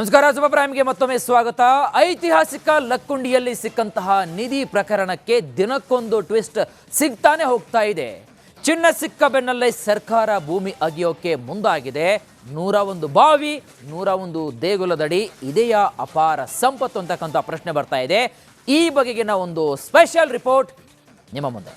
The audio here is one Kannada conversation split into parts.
ನಮಸ್ಕಾರ ಸುಬ ಪ್ರೈಮ್ಗೆ ಮತ್ತೊಮ್ಮೆ ಸ್ವಾಗತ. ಐತಿಹಾಸಿಕ ಲಕ್ಕುಂಡಿಯಲ್ಲಿ ಸಿಕ್ಕಂತಹ ನಿಧಿ ಪ್ರಕರಣಕ್ಕೆ ದಿನಕ್ಕೊಂದು ಟ್ವಿಸ್ಟ್ ಸಿಗ್ತಾನೆ ಹೋಗ್ತಾ ಇದೆ. ಚಿನ್ನ ಸಿಕ್ಕ ಬೆನ್ನಲ್ಲೇ ಸರ್ಕಾರ ಭೂಮಿ ಅಗೆಯೋಕೆ ಮುಂದಾಗಿದೆ. 101 ಬಾವಿ, 101 ದೇಗುಲದಡಿ ಇದೆಯಾ ಅಪಾರ ಸಂಪತ್ತು ಅಂತಕ್ಕಂಥ ಪ್ರಶ್ನೆ ಬರ್ತಾ ಇದೆ. ಈ ಬಗೆಗಿನ ಒಂದು ಸ್ಪೆಷಲ್ ರಿಪೋರ್ಟ್ ನಿಮ್ಮ ಮುಂದೆ.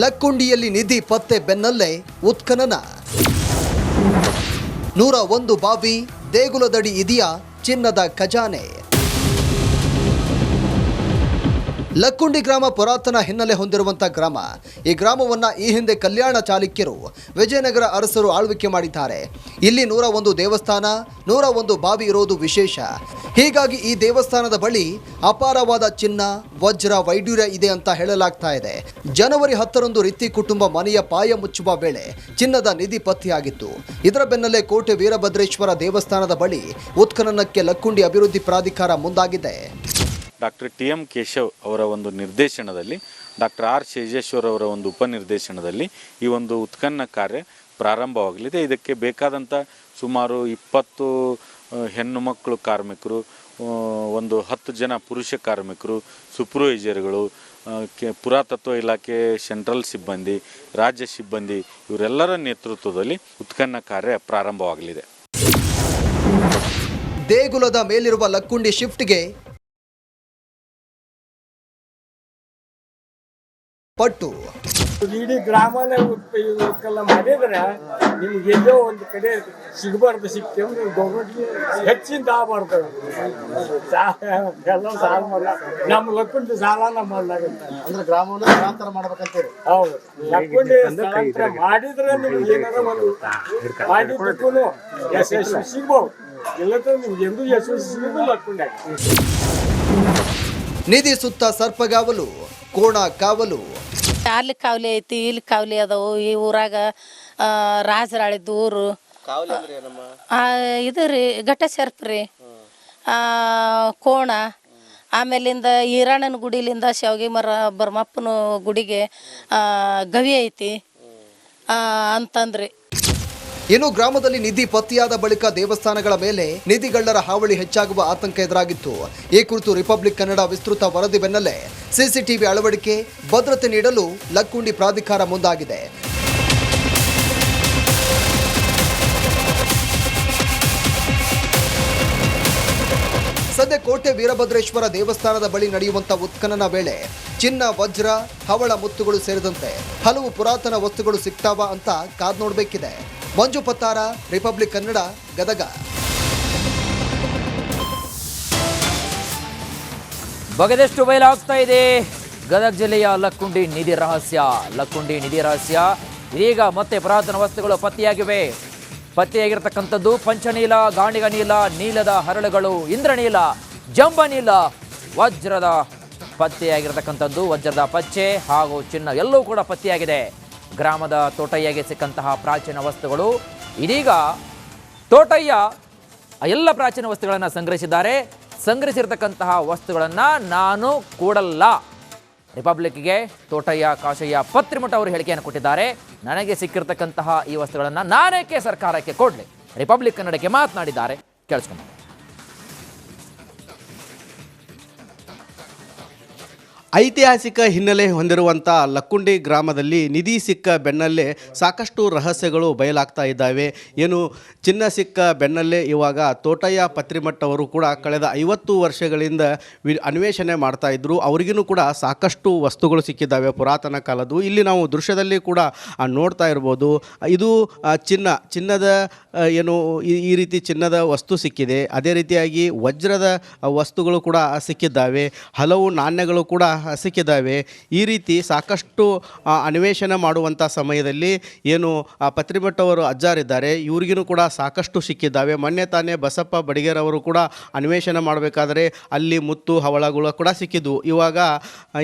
ಲಕ್ಕುಂಡಿಯಲ್ಲಿ ನಿಧಿ ಪತ್ತೆ ಬೆನ್ನಲ್ಲೇ ಉತ್ಖನನ. 101 ಬಾವಿ, ದೇಗುಲದಡಿ ಇದೆಯಾ ಚಿನ್ನದ ಖಜಾನೆ. ಲಕ್ಕುಂಡಿ ಗ್ರಾಮ ಪುರಾತನ ಹಿನ್ನೆಲೆ ಹೊಂದಿರುವಂಥ ಗ್ರಾಮ. ಈ ಗ್ರಾಮವನ್ನು ಈ ಹಿಂದೆ ಕಲ್ಯಾಣ ಚಾಲುಕ್ಯರು, ವಿಜಯನಗರ ಅರಸರು ಆಳ್ವಿಕೆ ಮಾಡಿದ್ದಾರೆ. ಇಲ್ಲಿ 101 ದೇವಸ್ಥಾನ, 101 ಬಾವಿ ಇರೋದು ವಿಶೇಷ. ಹೀಗಾಗಿ ಈ ದೇವಸ್ಥಾನದ ಬಳಿ ಅಪಾರವಾದ ಚಿನ್ನ, ವಜ್ರ, ವೈಡೂರ್ಯ ಇದೆ ಅಂತ ಹೇಳಲಾಗ್ತಾ ಇದೆ. ಜನವರಿ 10ರಂದು ರಿತ್ತಿ ಕುಟುಂಬ ಮನೆಯ ಪಾಯ ಮುಚ್ಚುವ ವೇಳೆ ಚಿನ್ನದ ನಿಧಿ ಪತ್ತೆಯಾಗಿತ್ತು. ಇದರ ಬೆನ್ನಲ್ಲೇ ಕೋಟೆ ವೀರಭದ್ರೇಶ್ವರ ದೇವಸ್ಥಾನದ ಬಳಿ ಉತ್ಖನನಕ್ಕೆ ಲಕ್ಕುಂಡಿ ಅಭಿವೃದ್ಧಿ ಪ್ರಾಧಿಕಾರ ಮುಂದಾಗಿದೆ. ಡಾಕ್ಟರ್ ಟಿ.ಎಂ. ಕೇಶವ್ ಅವರ ಒಂದು ನಿರ್ದೇಶನದಲ್ಲಿ, ಡಾಕ್ಟರ್ ಆರ್. ಶೇಜೇಶ್ವರ್ ಅವರ ಒಂದು ಉಪನಿರ್ದೇಶನದಲ್ಲಿ ಈ ಒಂದು ಉತ್ಖನನ ಕಾರ್ಯ ಪ್ರಾರಂಭವಾಗಲಿದೆ. ಇದಕ್ಕೆ ಬೇಕಾದಂಥ ಸುಮಾರು 20 ಹೆಣ್ಣು ಮಕ್ಕಳು ಕಾರ್ಮಿಕರು, ಒಂದು 10 ಜನ ಪುರುಷ ಕಾರ್ಮಿಕರು, ಸೂಪರ್ವೈಸರ್ಗಳು, ಪುರಾತತ್ವ ಇಲಾಖೆ ಸೆಂಟ್ರಲ್ ಸಿಬ್ಬಂದಿ, ರಾಜ್ಯ ಸಿಬ್ಬಂದಿ ಇವರೆಲ್ಲರ ನೇತೃತ್ವದಲ್ಲಿ ಉತ್ಖನನ ಕಾರ್ಯ ಪ್ರಾರಂಭವಾಗಲಿದೆ. ದೇಗುಲದ ಮೇಲಿರುವ ಲಕ್ಕುಂಡಿ ಶಿಫ್ಟ್ಗೆ ಪಟ್ಟು. ಇಡೀ ಗ್ರಾಮನೇ ಉತ್ಕಲ್ಲ ಮಾಡಿದ್ರೆ ನಿಮ್ಗೆ ಎಲ್ಲೋ ಒಂದು ಕಡೆ ಸಿಗಬಾರ್ದು, ಸಿಕ್ತಂದ್ರೆ ಗೌರ್ಮೆಂಟ್ಗೆ ಹೆಚ್ಚಿಂದ ಆಗಬಾರ್ದು. ಎಲ್ಲ ಸಾಲ ಮಾಡಲ್ಲ, ನಮ್ಮ ಲಕ್ಕುಂಡಿ ಸಾಲನ ಮಾಡಲಾಗುತ್ತೆ. ಅಂದ್ರೆ ಗ್ರಾಮವನ್ನು ಸ್ಥಳಾಂತರ ಮಾಡ್ಬೇಕಂತೀರಿ? ಹೌದು, ಲಕ್ಕುಂಡಿ ಸ್ಥಳಾಂತರ ಮಾಡಿದ್ರೆ ನಿಮ್ಗೆ ಏನಾರ ಒಂದು ಮಾಡಿದ್ದಕ್ಕೂ ಯಶಸ್ವಿ ಸಿಗ್ಬೋದು. ಇಲ್ಲದ್ರೆ ನಿಮ್ಗೆ ಎಂದೂ ಯಶಸ್ವಿ ಸಿಗೋದು ಲಕ್ಕುಂಡಿ. ನಿಧಿ ಸುತ್ತ ಸರ್ಪಗಾವಲು, ಕೋಣ ಕಾವಲು. ಅಲ್ಲಿ ಕಾವಲಿ ಐತಿ, ಇಲ್ಲಿ ಕಾವಲಿ ಅದಾವು. ಈ ಊರಾಗ ರಾಜರಾಳಿದ್ದು ಊರು ಇದು ರೀ, ಘಟ್ಟ ಸರ್ಪ ರೀ, ಕೋಣ. ಆಮೇಲಿಂದ ಈರಾಣನ ಗುಡಿಲಿಂದ ಶಾವಿಗೆ ಮರ ಬರ್ಮಪ್ಪನ ಗುಡಿಗೆ ಗವಿ ಐತಿ ಅಂತಂದ್ರಿ. ಇನ್ನು ಗ್ರಾಮದಲ್ಲಿ ನಿಧಿ ಪತ್ತೆಯಾದ ಬಳಿಕ ದೇವಸ್ಥಾನಗಳ ಮೇಲೆ ನಿಧಿಗಳ್ಳರ ಹಾವಳಿ ಹೆಚ್ಚಾಗುವ ಆತಂಕ ಎದುರಾಗಿತ್ತು. ಈ ಕುರಿತು ರಿಪಬ್ಲಿಕ್ ಕನ್ನಡ ವಿಸ್ತೃತ ವರದಿ ಬೆನ್ನಲ್ಲೇ ಸಿಸಿಟಿವಿ ಅಳವಡಿಕೆ, ಭದ್ರತೆ ನೀಡಲು ಲಕ್ಕುಂಡಿ ಪ್ರಾಧಿಕಾರ ಮುಂದಾಗಿದೆ. ಸದ್ಯ ಕೋಟೆ ವೀರಭದ್ರೇಶ್ವರ ದೇವಸ್ಥಾನದ ಬಳಿ ನಡೆಯುವಂಥ ಉತ್ಖನನ ವೇಳೆ ಚಿನ್ನ, ವಜ್ರ, ಹವಳ ಮುತ್ತುಗಳು ಸೇರಿದಂತೆ ಹಲವು ಪುರಾತನ ವಸ್ತುಗಳು ಸಿಗ್ತಾವ ಅಂತ ಕಾದ್ ನೋಡಬೇಕಿದೆ. ಮಂಜು ಪತ್ತಾರ, ರಿಪಬ್ಲಿಕ್ ಕನ್ನಡ, ಗದಗ. ಬಗೆದಷ್ಟು ಬಯಲಾಗ್ತಾ ಇದೆ ಗದಗ ಜಿಲ್ಲೆಯ ಲಕ್ಕುಂಡಿ ನಿಧಿ ರಹಸ್ಯ. ಲಕ್ಕುಂಡಿ ನಿಧಿ ರಹಸ್ಯ ಈಗ ಮತ್ತೆ ಪುರಾತನ ವಸ್ತುಗಳು ಪತ್ತೆಯಾಗಿವೆ. ಪತ್ತೆಯಾಗಿರ್ತಕ್ಕಂಥದ್ದು ಪಂಚನೀಲ, ಗಾಣಿಗ ನೀಲ, ನೀಲದ ಹರಳುಗಳು, ಇಂದ್ರನೀಲ, ಜಂಬನೀಲ, ವಜ್ರದ ಪತ್ತೆಯಾಗಿರ್ತಕ್ಕಂಥದ್ದು, ವಜ್ರದ ಪಚ್ಚೆ ಹಾಗೂ ಚಿನ್ನ ಎಲ್ಲವೂ ಕೂಡ ಪತ್ತೆಯಾಗಿದೆ. ಗ್ರಾಮದ ತೋಟಯ್ಯಗೆ ಸಿಕ್ಕಂತಹ ಪ್ರಾಚೀನ ವಸ್ತುಗಳು ಇದೀಗ ತೋಟಯ್ಯ ಎಲ್ಲ ಪ್ರಾಚೀನ ವಸ್ತುಗಳನ್ನು ಸಂಗ್ರಹಿಸಿದ್ದಾರೆ. ಸಂಗ್ರಹಿಸಿರ್ತಕ್ಕಂತಹ ವಸ್ತುಗಳನ್ನು ನಾನು ಕೊಡಲ್ಲ. ರಿಪಬ್ಲಿಕ್ಗೆ ತೋಟಯ್ಯ ಕಾಶಯ್ಯ ಪತ್ರಿಮಠ ಅವರು ಹೇಳಿಕೆಯನ್ನು ಕೊಟ್ಟಿದ್ದಾರೆ. ನನಗೆ ಸಿಕ್ಕಿರ್ತಕ್ಕಂತಹ ಈ ವಸ್ತುಗಳನ್ನು ನಾನೇಕೆ ಸರ್ಕಾರಕ್ಕೆ ಕೊಡಲಿ? ರಿಪಬ್ಲಿಕ್ ಕನ್ನಡಕ್ಕೆ ಮಾತನಾಡಿದ್ದಾರೆ, ಕೇಳಿಸ್ಕೊಂಡು. ಐತಿಹಾಸಿಕ ಹಿನ್ನೆಲೆ ಹೊಂದಿರುವಂಥ ಲಕ್ಕುಂಡಿ ಗ್ರಾಮದಲ್ಲಿ ನಿಧಿ ಸಿಕ್ಕ ಬೆನ್ನಲ್ಲೇ ಸಾಕಷ್ಟು ರಹಸ್ಯಗಳು ಬಯಲಾಗ್ತಾ ಇದ್ದಾವೆ. ಏನು ಚಿನ್ನ ಸಿಕ್ಕ ಬೆನ್ನಲ್ಲೇ ಇವಾಗ ತೋಟಯ್ಯ ಪತ್ರಿಮಠ ಅವರು ಕೂಡ ಕಳೆದ 50 ವರ್ಷಗಳಿಂದ ಅನ್ವೇಷಣೆ ಮಾಡ್ತಾ ಇದ್ರು. ಅವ್ರಿಗೂ ಕೂಡ ಸಾಕಷ್ಟು ವಸ್ತುಗಳು ಸಿಕ್ಕಿದ್ದಾವೆ ಪುರಾತನ ಕಾಲದ್ದು. ಇಲ್ಲಿ ನಾವು ದೃಶ್ಯದಲ್ಲಿ ಕೂಡ ನೋಡ್ತಾ ಇರ್ಬೋದು. ಇದು ಚಿನ್ನದ ಏನು ಈ ರೀತಿ ಚಿನ್ನದ ವಸ್ತು ಸಿಕ್ಕಿದೆ. ಅದೇ ರೀತಿಯಾಗಿ ವಜ್ರದ ವಸ್ತುಗಳು ಕೂಡ ಸಿಕ್ಕಿದ್ದಾವೆ. ಹಲವು ನಾಣ್ಯಗಳು ಕೂಡ ಸಿಕ್ಕಿದ್ದಾವೆ. ಈ ರೀತಿ ಸಾಕಷ್ಟು ಅನ್ವೇಷಣೆ ಮಾಡುವಂಥ ಸಮಯದಲ್ಲಿ ಏನು ಪತ್ರಿಮಠ ಅವರು ಅಜ್ಜಾರಿದ್ದಾರೆ, ಇವ್ರಿಗೂ ಕೂಡ ಸಾಕಷ್ಟು ಸಿಕ್ಕಿದ್ದಾವೆ. ಮೊನ್ನೆ ತಾನೇ ಬಸಪ್ಪ ಬಡಿಗೇರವರು ಕೂಡ ಅನ್ವೇಷಣೆ ಮಾಡಬೇಕಾದ್ರೆ ಅಲ್ಲಿ ಮುತ್ತು ಹವಳಗಳು ಕೂಡ ಸಿಕ್ಕಿದ್ವು. ಇವಾಗ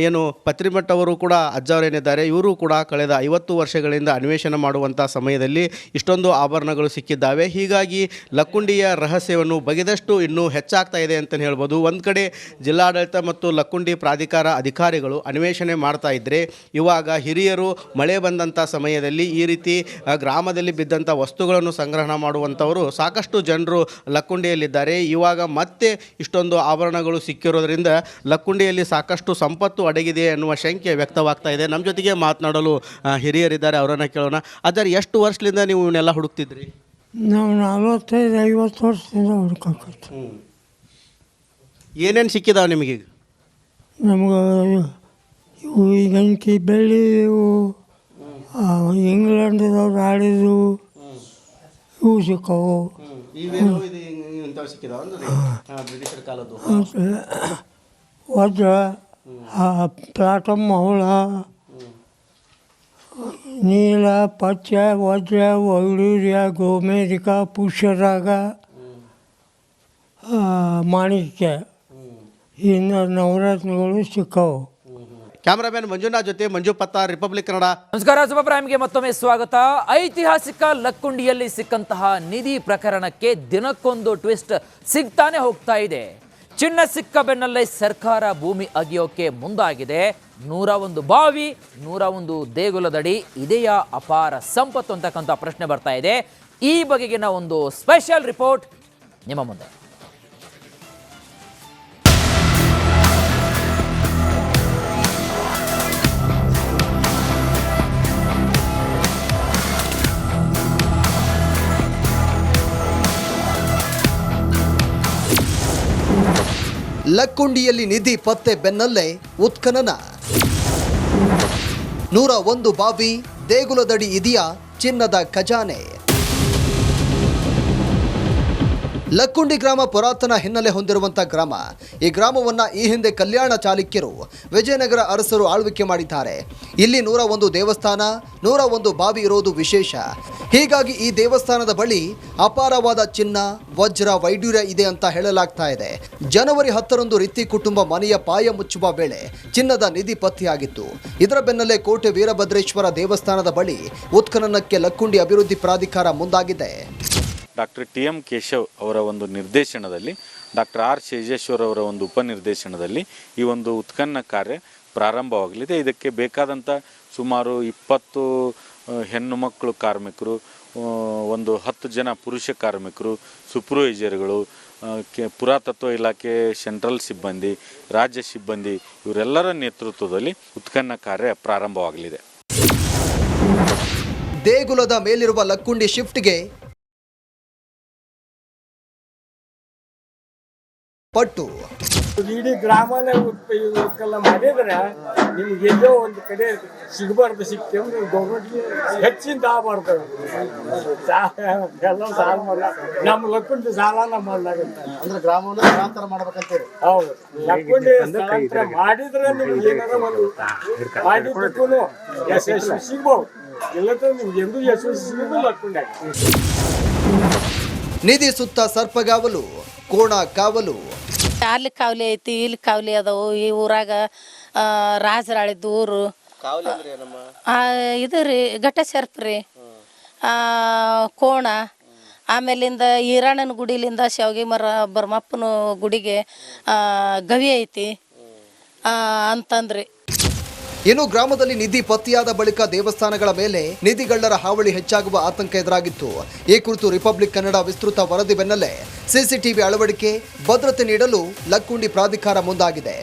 ಏನು ಪತ್ರಿಮಠ ಅವರು ಕೂಡ ಅಜ್ಜಾರೇನಿದ್ದಾರೆ, ಇವರು ಕೂಡ ಕಳೆದ 50 ವರ್ಷಗಳಿಂದ ಅನ್ವೇಷಣೆ ಮಾಡುವಂಥ ಸಮಯದಲ್ಲಿ ಇಷ್ಟೊಂದು ಆಭರಣಗಳು ಸಿಕ್ಕಿದ್ದಾವೆ. ಹೀಗಾಗಿ ಲಕ್ಕುಂಡಿಯ ರಹಸ್ಯವನ್ನು ಬಗೆದಷ್ಟು ಇನ್ನೂ ಹೆಚ್ಚಾಗ್ತಾ ಇದೆ ಅಂತಲೇ ಹೇಳ್ಬೋದು. ಒಂದು ಕಡೆ ಜಿಲ್ಲಾಡಳಿತ ಮತ್ತು ಲಕ್ಕುಂಡಿ ಪ್ರಾಧಿಕಾರ ಅಧಿಕಾರಿಗಳು ಅನ್ವೇಷಣೆ ಮಾಡ್ತಾ ಇದ್ದರೆ, ಇವಾಗ ಹಿರಿಯರು ಮಳೆ ಬಂದಂಥ ಸಮಯದಲ್ಲಿ ಈ ರೀತಿ ಗ್ರಾಮದಲ್ಲಿ ಬಿದ್ದಂಥ ವಸ್ತುಗಳನ್ನು ಸಂಗ್ರಹಣ ಮಾಡುವಂಥವರು ಸಾಕಷ್ಟು ಜನರು ಲಕ್ಕುಂಡಿಯಲ್ಲಿದ್ದಾರೆ. ಇವಾಗ ಮತ್ತೆ ಇಷ್ಟೊಂದು ಆಭರಣಗಳು ಸಿಕ್ಕಿರೋದ್ರಿಂದ ಲಕ್ಕುಂಡಿಯಲ್ಲಿ ಸಾಕಷ್ಟು ಸಂಪತ್ತು ಅಡಗಿದೆ ಎನ್ನುವ ಶಂಕೆ ವ್ಯಕ್ತವಾಗ್ತಾ ಇದೆ. ನಮ್ಮ ಜೊತೆಗೆ ಮಾತನಾಡಲು ಹಿರಿಯರಿದ್ದಾರೆ, ಅವರನ್ನು ಕೇಳೋಣ. ಅಜ್ಜಾರು, ಎಷ್ಟು ವರ್ಷದಿಂದ ನೀವು ಇವನ್ನೆಲ್ಲ ಹುಡುಕ್ತಿದ್ರಿ? ನಾವು 45-50 ವರ್ಷದಿಂದ ಹುಡ್ಕಕ್ಕೆ ಏನೇನು ಸಿಕ್ಕಿದಾವೆ ನಿಮಗೀಗ? ನಮ್ಗೆ ಇವು ಈಗಂಕಿ ಬೆಳ್ಳಿ, ಇವು ಇಂಗ್ಲೆಂಡ್ದವ್ರು ಆಡಿದ್ದು ಇವು ಸಿಕ್ಕವು. ಬ್ರಿಟಿಷರ ಕಾಲದ್ದು ಮತ್ತು ವಜ್ರ, ಪ್ಲಾಟಮ್ ಹವಳ, ನೀಲ, ಪಚ್ಚ, ವಜ್ರ, ವೈಡೂರ್ಯ, ಗೋಮೇರಿಕ, ಪುಷ್ಯರಾಗ, ಮಾಣಿಕ್ಯ, ಇನ್ನು ನವರತ್ನಗಳು ಸಿಕ್ಕವು. ಕ್ಯಾಮ್ರಾಮನ್ ಮಂಜುನಾಥ್ ಜೊತೆ ಮಂಜು ಪತ್ತಾರ್, ರಿಪಬ್ಲಿಕ್ ಕನ್ನಡ. ನಮಸ್ಕಾರ, ಸೂಪರ್ ಪ್ರೈಮ್ಗೆ ಮತ್ತೊಮ್ಮೆ ಸ್ವಾಗತ. ಐತಿಹಾಸಿಕ ಲಕ್ಕುಂಡಿಯಲ್ಲಿ ಸಿಕ್ಕಂತಹ ನಿಧಿ ಪ್ರಕರಣಕ್ಕೆ ದಿನಕ್ಕೊಂದು ಟ್ವಿಸ್ಟ್ ಸಿಗ್ತಾನೆ ಹೋಗ್ತಾ ಇದೆ. ಚಿನ್ನ ಸಿಕ್ಕ ಬೆನ್ನಲ್ಲೇ ಸರ್ಕಾರ ಭೂಮಿ ಅಗೆಯೋಕೆ ಮುಂದಾಗಿದೆ. 101 ಬಾವಿ, 101 ದೇಗುಲದಡಿ ಇದೆಯಾ ಅಪಾರ ಸಂಪತ್ತು ಅಂತಕ್ಕಂಥ ಪ್ರಶ್ನೆ ಬರ್ತಾ ಇದೆ. ಈ ಬಗೆಗಿನ ಒಂದು ಸ್ಪೆಷಲ್ ರಿಪೋರ್ಟ್ ನಿಮ್ಮ ಮುಂದೆ. ಲಕ್ಕುಂಡಿಯಲ್ಲಿ ನಿಧಿ ಪತ್ತೆ ಬೆನ್ನಲ್ಲೇ ಉತ್ಖನನ. 101 ಬಾವಿ, ದೇಗುಲದಡಿ ಇದೆಯಾ ಚಿನ್ನದ ಖಜಾನೆ. ಲಕ್ಕುಂಡಿ ಗ್ರಾಮ ಪುರಾತನ ಹಿನ್ನೆಲೆ ಹೊಂದಿರುವಂಥ ಗ್ರಾಮ. ಈ ಗ್ರಾಮವನ್ನು ಈ ಹಿಂದೆ ಕಲ್ಯಾಣ ಚಾಲುಕ್ಯರು ವಿಜಯನಗರ ಅರಸರು ಆಳ್ವಿಕೆ ಮಾಡಿದ್ದಾರೆ. ಇಲ್ಲಿ 101 ದೇವಸ್ಥಾನ, 101 ಬಾವಿ ಇರೋದು ವಿಶೇಷ. ಹೀಗಾಗಿ ಈ ದೇವಸ್ಥಾನದ ಬಳಿ ಅಪಾರವಾದ ಚಿನ್ನ, ವಜ್ರ, ವೈಡೂರ್ಯ ಇದೆ ಅಂತ ಹೇಳಲಾಗ್ತಾ ಇದೆ. ಜನವರಿ 10ರಂದು ರಿತ್ತಿ ಕುಟುಂಬ ಮನೆಯ ಪಾಯ ಮುಚ್ಚುವ ವೇಳೆ ಚಿನ್ನದ ನಿಧಿ ಪತ್ತೆಯಾಗಿತ್ತು. ಇದರ ಬೆನ್ನಲ್ಲೇ ಕೋಟೆ ವೀರಭದ್ರೇಶ್ವರ ದೇವಸ್ಥಾನದ ಬಳಿ ಉತ್ಖನನಕ್ಕೆ ಲಕ್ಕುಂಡಿ ಅಭಿವೃದ್ಧಿ ಪ್ರಾಧಿಕಾರ ಮುಂದಾಗಿದೆ. ಡಾಕ್ಟರ್ TM ಕೇಶವ್ ಅವರ ಒಂದು ನಿರ್ದೇಶನದಲ್ಲಿ, ಡಾಕ್ಟರ್ R ಶೇಜೇಶ್ವರ್ ಅವರ ಒಂದು ಉಪನಿರ್ದೇಶನದಲ್ಲಿ ಈ ಒಂದು ಉತ್ಖನನ ಕಾರ್ಯ ಪ್ರಾರಂಭವಾಗಲಿದೆ. ಇದಕ್ಕೆ ಬೇಕಾದಂಥ ಸುಮಾರು 20 ಹೆಣ್ಣು ಮಕ್ಕಳು ಕಾರ್ಮಿಕರು, ಒಂದು 10 ಜನ ಪುರುಷ ಕಾರ್ಮಿಕರು, ಸೂಪರ್ವೈಸರ್ಗಳು, ಪುರಾತತ್ವ ಇಲಾಖೆ ಸೆಂಟ್ರಲ್ ಸಿಬ್ಬಂದಿ, ರಾಜ್ಯ ಸಿಬ್ಬಂದಿ ಇವರೆಲ್ಲರ ನೇತೃತ್ವದಲ್ಲಿ ಉತ್ಖನನ ಕಾರ್ಯ ಪ್ರಾರಂಭವಾಗಲಿದೆ. ದೇಗುಲದ ಮೇಲಿರುವ ಲಕ್ಕುಂಡಿ ಶಿಫ್ಟ್ಗೆ ಪಟ್ಟು. ಇಡೀ ಗ್ರಾಮನೇ ಉತ್ಕಲ್ಲ ಮಾಡಿದ್ರೆ ನಿಮ್ಗೆ ಎಲ್ಲೋ ಒಂದು ಕಡೆ ಸಿಗಬಾರ್ದು, ಸಿಕ್ತಂದ್ರೆ ಗೌರ್ಮೆಂಟ್ಗೆ ಹೆಚ್ಚಿಂದ ಆಗಬಾರ್ದು. ಎಲ್ಲ ಸಾಲ ಮಾಡ, ನಮ್ಮ ಲಕ್ಕುಂಡಿ ಸಾಲನ ಮಾಡ್ಲಾಗುತ್ತೆ. ಅಂದ್ರೆ ಗ್ರಾಮವನ್ನು ಸ್ಥಳಾಂತರ ಮಾಡ್ಬೇಕಂತೇಳಿ. ಹೌದು, ಲಕ್ಕುಂಡಿ ಸ್ಥಳಾಂತರ ಮಾಡಿದ್ರೆ ನಿಮ್ಗೆ ಏನಾರ ಒಂದು ಮಾಡಿದ್ದಕ್ಕೂ ಯಶಸ್ವಿ ಸಿಗ್ಬೋದು. ಇಲ್ಲದ್ರೆ ನಿಮ್ಗೆ ಎಂದೂ ಯಶಸ್ವಿ ಸಿಗೋದು ಲಕ್ಕುಂಡಿ. ನಿಧಿ ಸುತ್ತ ಸರ್ಪಗಾವಲು, ಕೋಣ ಕಾವಲು. ಅಲ್ಲಿ ಕಾವಲಿ ಐತಿ, ಇಲ್ಲಿ ಕಾವಲಿ ಅದಾವು. ಈ ಊರಾಗ ರಾಜರಾಳಿದ್ದು ಊರು ಇದು ರೀ, ಘಟ್ಟ ಸರ್ಪ ರೀ, ಕೋಣ. ಆಮೇಲಿಂದ ಈರಾಣನ ಗುಡಿಲಿಂದ ಶಾವಿಗೆ ಮರ ಬರ್ಮಪ್ಪನ ಗುಡಿಗೆ ಗವಿ ಐತಿ ಅಂತಂದ್ರಿ. ಇನ್ನು ಗ್ರಾಮದಲ್ಲಿ ನಿಧಿ ಪತ್ತೆಯಾದ ಬಳಿಕ ದೇವಸ್ಥಾನಗಳ ಮೇಲೆ ನಿಧಿಗಳ್ಳರ ಹಾವಳಿ ಹೆಚ್ಚಾಗುವ ಆತಂಕ ಎದುರಾಗಿತ್ತು. ಈ ಕುರಿತು ರಿಪಬ್ಲಿಕ್ ಕನ್ನಡ ವಿಸ್ತೃತ ವರದಿ ಬೆನ್ನಲ್ಲೇ ಸಿಸಿಟಿವಿ ಅಳವಡಿಕೆ, ಭದ್ರತೆ ನೀಡಲು ಲಕ್ಕುಂಡಿ ಪ್ರಾಧಿಕಾರ ಮುಂದಾಗಿದೆ.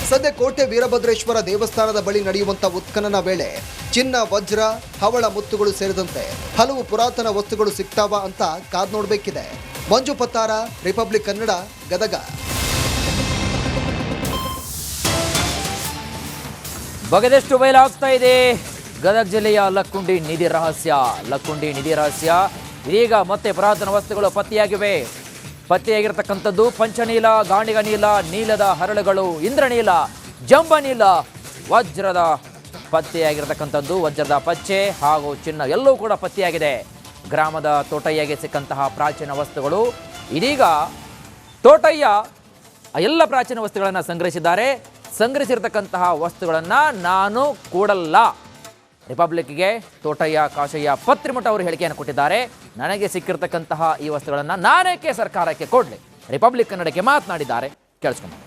ಸದ್ಯ ಕೋಟೆ ವೀರಭದ್ರೇಶ್ವರ ದೇವಸ್ಥಾನದ ಬಳಿ ನಡೆಯುವಂಥ ಉತ್ಖನನ ವೇಳೆ ಚಿನ್ನ, ವಜ್ರ, ಹವಳ ಮುತ್ತುಗಳು ಸೇರಿದಂತೆ ಹಲವು ಪುರಾತನ ವಸ್ತುಗಳು ಸಿಗ್ತಾವ ಅಂತ ಕಾದ್ ನೋಡಬೇಕಿದೆ. ಮಂಜು ಪತ್ತಾರ, ರಿಪಬ್ಲಿಕ್ ಕನ್ನಡ, ಗದಗ. ಬಗೆದಷ್ಟು ಬಯಲಾಗ್ತಾ ಇದೆ ಗದಗ ಜಿಲ್ಲೆಯ ಲಕ್ಕುಂಡಿ ನಿಧಿ ರಹಸ್ಯ. ಲಕ್ಕುಂಡಿ ನಿಧಿ ರಹಸ್ಯ ಇದೀಗ ಮತ್ತೆ ಪುರಾತನ ವಸ್ತುಗಳು ಪತ್ತೆಯಾಗಿವೆ. ಪತ್ತೆಯಾಗಿರ್ತಕ್ಕಂಥದ್ದು ಪಂಚನೀಲ, ಗಾಂಡಿಗ ನೀಲ, ನೀಲದ ಹರಳುಗಳು, ಇಂದ್ರನೀಲ, ಜಂಬನೀಲ, ವಜ್ರದ ಪತ್ತೆಯಾಗಿರ್ತಕ್ಕಂಥದ್ದು, ವಜ್ರದ ಪಚ್ಚೆ ಹಾಗೂ ಚಿನ್ನ ಎಲ್ಲವೂ ಕೂಡ ಪತ್ತೆಯಾಗಿದೆ. ಗ್ರಾಮದ ತೋಟಯ್ಯಗೆ ಸಿಕ್ಕಂತಹ ಪ್ರಾಚೀನ ವಸ್ತುಗಳು. ಇದೀಗ ತೋಟಯ್ಯ ಎಲ್ಲ ಪ್ರಾಚೀನ ವಸ್ತುಗಳನ್ನು ಸಂಗ್ರಹಿಸಿದ್ದಾರೆ. ಸಂಗ್ರಹಿಸಿರ್ತಕ್ಕಂತಹ ವಸ್ತುಗಳನ್ನು ನಾನು ಕೊಡಲ್ಲ. ರಿಪಬ್ಲಿಕ್ಗೆ ತೋಟಯ್ಯ ಕಾಶಯ್ಯ ಪತ್ರಿಮಠ ಅವರು ಹೇಳಿಕೆಯನ್ನು ಕೊಟ್ಟಿದ್ದಾರೆ. ನನಗೆ ಸಿಕ್ಕಿರ್ತಕ್ಕಂತಹ ಈ ವಸ್ತುಗಳನ್ನು ನಾನೇಕೆ ಸರ್ಕಾರಕ್ಕೆ ಕೊಡಲಿ? ರಿಪಬ್ಲಿಕ್ ಕನ್ನಡಕ್ಕೆ ಮಾತನಾಡಿದ್ದಾರೆ. ಕೇಳಿಸ್ಕೊಂಡು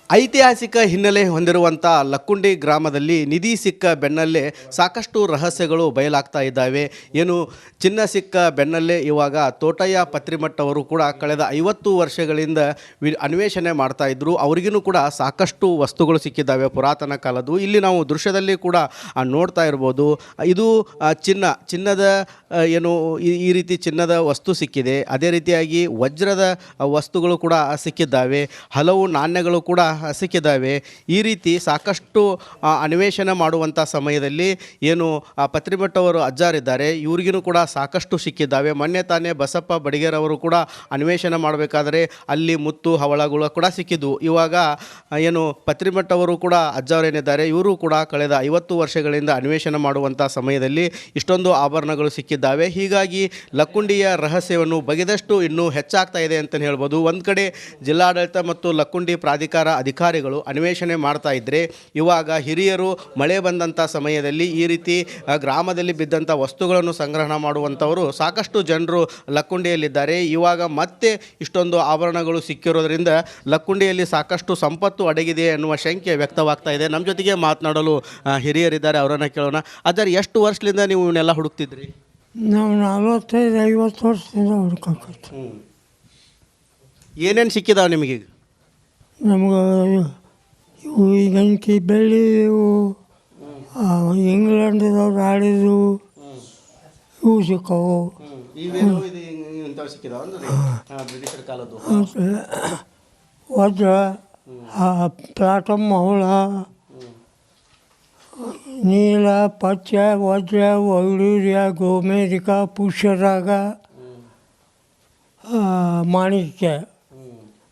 ಐತಿಹಾಸಿಕ ಹಿನ್ನೆಲೆ ಹೊಂದಿರುವಂಥ ಲಕ್ಕುಂಡಿ ಗ್ರಾಮದಲ್ಲಿ ನಿಧಿ ಸಿಕ್ಕ ಬೆನ್ನಲ್ಲೇ ಸಾಕಷ್ಟು ರಹಸ್ಯಗಳು ಬಯಲಾಗ್ತಾ ಇದ್ದಾವೆ. ಏನು ಚಿನ್ನ ಸಿಕ್ಕ ಬೆನ್ನಲ್ಲೇ ಇವಾಗ ತೋಟಯ್ಯ ಪತ್ರಿಮಠ ಅವರು ಕೂಡ ಕಳೆದ 50 ವರ್ಷಗಳಿಂದ ಅನ್ವೇಷಣೆ ಮಾಡ್ತಾ ಇದ್ರು. ಅವ್ರಿಗೂ ಕೂಡ ಸಾಕಷ್ಟು ವಸ್ತುಗಳು ಸಿಕ್ಕಿದ್ದಾವೆ ಪುರಾತನ ಕಾಲದ್ದು. ಇಲ್ಲಿ ನಾವು ದೃಶ್ಯದಲ್ಲಿ ಕೂಡ ನೋಡ್ತಾ ಇರ್ಬೋದು. ಇದು ಚಿನ್ನದ ಏನು ಈ ರೀತಿ ಚಿನ್ನದ ವಸ್ತು ಸಿಕ್ಕಿದೆ. ಅದೇ ರೀತಿಯಾಗಿ ವಜ್ರದ ವಸ್ತುಗಳು ಕೂಡ ಸಿಕ್ಕಿದ್ದಾವೆ. ಹಲವು ನಾಣ್ಯಗಳು ಕೂಡ ಸಿಕ್ಕಿದ್ದಾವೆ. ಈ ರೀತಿ ಸಾಕಷ್ಟು ಅನ್ವೇಷಣೆ ಮಾಡುವಂಥ ಸಮಯದಲ್ಲಿ ಏನು ಪತ್ರಿಮಠ ಅವರು ಅಜ್ಜಾರಿದ್ದಾರೆ, ಇವ್ರಿಗೂ ಕೂಡ ಸಾಕಷ್ಟು ಸಿಕ್ಕಿದ್ದಾವೆ. ಮೊನ್ನೆ ತಾನೇ ಬಸಪ್ಪ ಬಡಿಗೇರವರು ಕೂಡ ಅನ್ವೇಷಣೆ ಮಾಡಬೇಕಾದ್ರೆ ಅಲ್ಲಿ ಮುತ್ತು ಹವಳಗಳು ಕೂಡ ಸಿಕ್ಕಿದ್ವು. ಇವಾಗ ಏನು ಪತ್ರಿಮಠ ಅವರು ಕೂಡ ಅಜ್ಜಾರೇನಿದ್ದಾರೆ, ಇವರು ಕೂಡ ಕಳೆದ 50 ವರ್ಷಗಳಿಂದ ಅನ್ವೇಷಣೆ ಮಾಡುವಂಥ ಸಮಯದಲ್ಲಿ ಇಷ್ಟೊಂದು ಆಭರಣಗಳು ಸಿಕ್ಕಿದ್ದಾವೆ. ಹೀಗಾಗಿ ಲಕ್ಕುಂಡಿಯ ರಹಸ್ಯವನ್ನು ಬಗೆದಷ್ಟು ಇನ್ನೂ ಹೆಚ್ಚಾಗ್ತಾ ಇದೆ ಅಂತಲೇ ಹೇಳ್ಬೋದು. ಒಂದು ಕಡೆ ಜಿಲ್ಲಾಡಳಿತ ಮತ್ತು ಲಕ್ಕುಂಡಿ ಪ್ರಾಧಿಕಾರ ಅಧಿಕಾರಿಗಳು ಅನ್ವೇಷಣೆ ಮಾಡ್ತಾ ಇದ್ದರೆ, ಇವಾಗ ಹಿರಿಯರು ಮಳೆ ಬಂದಂಥ ಸಮಯದಲ್ಲಿ ಈ ರೀತಿ ಗ್ರಾಮದಲ್ಲಿ ಬಿದ್ದಂಥ ವಸ್ತುಗಳನ್ನು ಸಂಗ್ರಹಣ ಮಾಡುವಂಥವರು ಸಾಕಷ್ಟು ಜನರು ಲಕ್ಕುಂಡಿಯಲ್ಲಿದ್ದಾರೆ. ಇವಾಗ ಮತ್ತೆ ಇಷ್ಟೊಂದು ಆಭರಣಗಳು ಸಿಕ್ಕಿರೋದ್ರಿಂದ ಲಕ್ಕುಂಡಿಯಲ್ಲಿ ಸಾಕಷ್ಟು ಸಂಪತ್ತು ಅಡಗಿದೆ ಎನ್ನುವ ಶಂಕೆ ವ್ಯಕ್ತವಾಗ್ತಾ ಇದೆ. ನಮ್ಮ ಜೊತೆಗೆ ಮಾತನಾಡಲು ಹಿರಿಯರಿದ್ದಾರೆ, ಅವರನ್ನು ಕೇಳೋಣ. ಅದಾರೆ ಎಷ್ಟು ವರ್ಷದಿಂದ ನೀವು ಇವನ್ನೆಲ್ಲ ಹುಡುಕ್ತಿದ್ರಿ? ನಾವು 45-50 ವರ್ಷದಿಂದ ಹುಡ್ಕಕ್ಕೆ. ಏನೇನು ಸಿಕ್ಕಿದಾವೆ ನಿಮಗೀಗ? ನಮ್ಗೆ ಇವು ಈಗಂಕಿ ಬೆಳ್ಳಿ, ಇವು ಇಂಗ್ಲೆಂಡ್ದವ್ರು ಆಡಿದ್ದು ಇವು ಸಿಕ್ಕವು. ಬ್ರಿಟಿಷರ ಕಾಲದ್ದು ಮತ್ತು ವಜ್ರ, ಪ್ಲಾಟಮ್ ಹವಳ, ನೀಲ, ಪಚ್ಚ, ವಜ್ರ, ವೈಡೂರ್ಯ, ಗೋಮೇರಿಕ, ಪುಷ್ಯರಾಗ, ಮಾಣಿಕ್ಯ,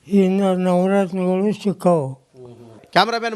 ಇನ್ನು ನವರತ್ನಗಳು ಸಿಕ್ಕವು. ಕ್ಯಾಮ್ರಾಮ್ಯಾನ್